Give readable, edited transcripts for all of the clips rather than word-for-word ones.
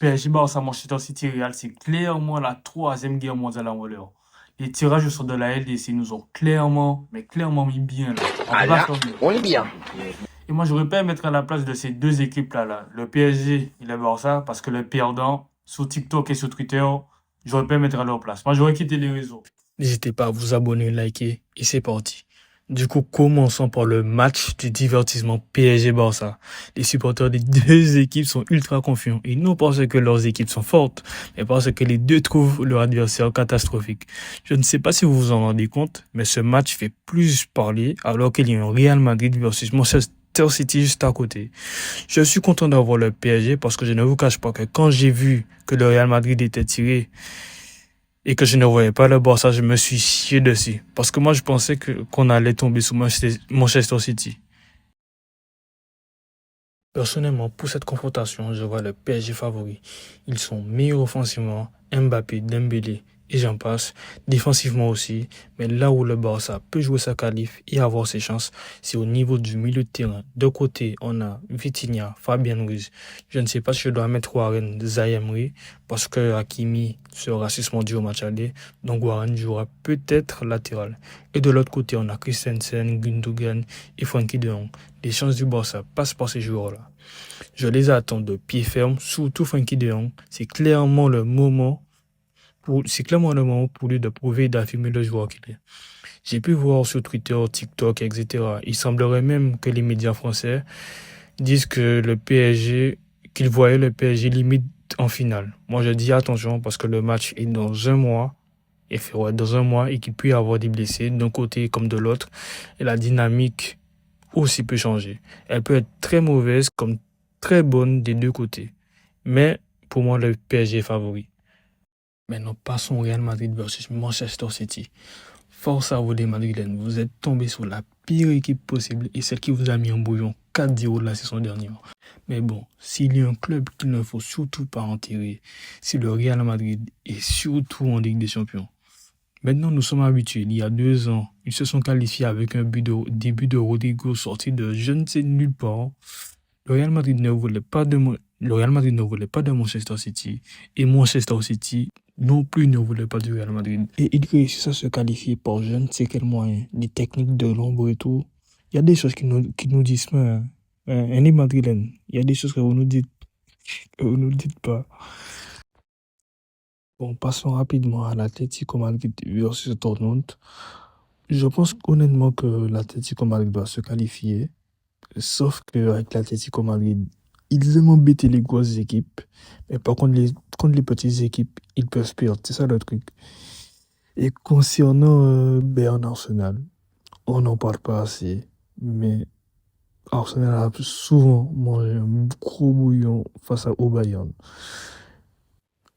PSG Barça Manchester City Real, c'est clairement la troisième guerre mondiale en roller. Les tirages au sort de la LDC nous ont clairement, mais clairement mis bien là. On peut pas faire mieux. On est bien. Et moi, j'aurais pas mettre à la place de ces deux équipes-là, là. Le PSG et le Barça, parce que le perdant, sur TikTok et sur Twitter, j'aurais pas mettre à leur place. Moi, j'aurais quitté les réseaux. N'hésitez pas à vous abonner, liker, et c'est parti. Du coup, commençons par le match du divertissement PSG-Barça. Les supporters des deux équipes sont ultra confiants. Et non parce que leurs équipes sont fortes, mais parce que les deux trouvent leur adversaire catastrophique. Je ne sais pas si vous vous en rendez compte, mais ce match fait plus parler alors qu'il y a un Real Madrid versus Manchester City juste à côté. Je suis content d'avoir le PSG parce que je ne vous cache pas que quand j'ai vu que le Real Madrid était tiré, et que je ne voyais pas le Barça, je me suis chié dessus. Parce que moi, je pensais qu'on allait tomber sous Manchester City. Personnellement, pour cette confrontation, je vois le PSG favori. Ils sont meilleurs offensivement, Mbappé, Dembélé et j'en passe, défensivement aussi. Mais là où le Barça peut jouer sa qualif et avoir ses chances, c'est au niveau du milieu de terrain. De côté, on a Vitinha, Fabien Ruiz. Je ne sais pas si je dois mettre Warren, Zaï parce que Hakimi sera suspendu au match aller. Donc Warren jouera peut-être latéral. Et de l'autre côté, on a Christensen, Gundogan et Frenkie de Jong. Les chances du Barça passent par ces joueurs-là. Je les attends de pied ferme, surtout Frenkie de Jong. C'est clairement le moment pour lui de prouver et d'affirmer le joueur qu'il est. J'ai pu voir sur Twitter, TikTok, etc. Il semblerait même que les médias français disent que qu'ils voyaient le PSG limite en finale. Moi, je dis attention parce que le match est dans un mois. Et qu'il peut y avoir des blessés d'un côté comme de l'autre. Et la dynamique aussi peut changer. Elle peut être très mauvaise comme très bonne des deux côtés. Mais pour moi, le PSG est favori. Maintenant, passons au Real Madrid versus Manchester City. Force à vous les Madrilènes, vous êtes tombés sur la pire équipe possible et celle qui vous a mis en bouillon 4-0 de la saison dernière. Mais bon, s'il y a un club qu'il ne faut surtout pas enterrer, c'est le Real Madrid et surtout en Ligue des Champions. Maintenant, nous sommes habitués. Il y a 2 ans, ils se sont qualifiés avec un début de Rodrigo sorti de je ne sais nulle part. Le Real Madrid ne voulait pas de Manchester City et Manchester City non plus ne voulait pas du Real Madrid. Et ils réussissent à se qualifier par je ne sais quel moyen, des techniques de l'ombre et tout. Il y a des choses qui nous disent, les Madrilènes, il y a des choses que vous nous dites pas. Bon, passons rapidement à l'Atlético Madrid versus Dortmund. Je pense honnêtement que l'Atlético Madrid doit se qualifier. Sauf qu'avec l'Atlético Madrid, ils aiment embêter les grosses équipes. Mais par contre, contre les petites équipes, ils peuvent perdre. C'est ça le truc. Et concernant Bayern Arsenal, on n'en parle pas assez. Mais Arsenal a souvent mangé un gros bouillon face au Bayern.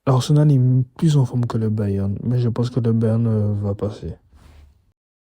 Arsenal est plus en forme que le Bayern, mais je pense que le Bayern va passer.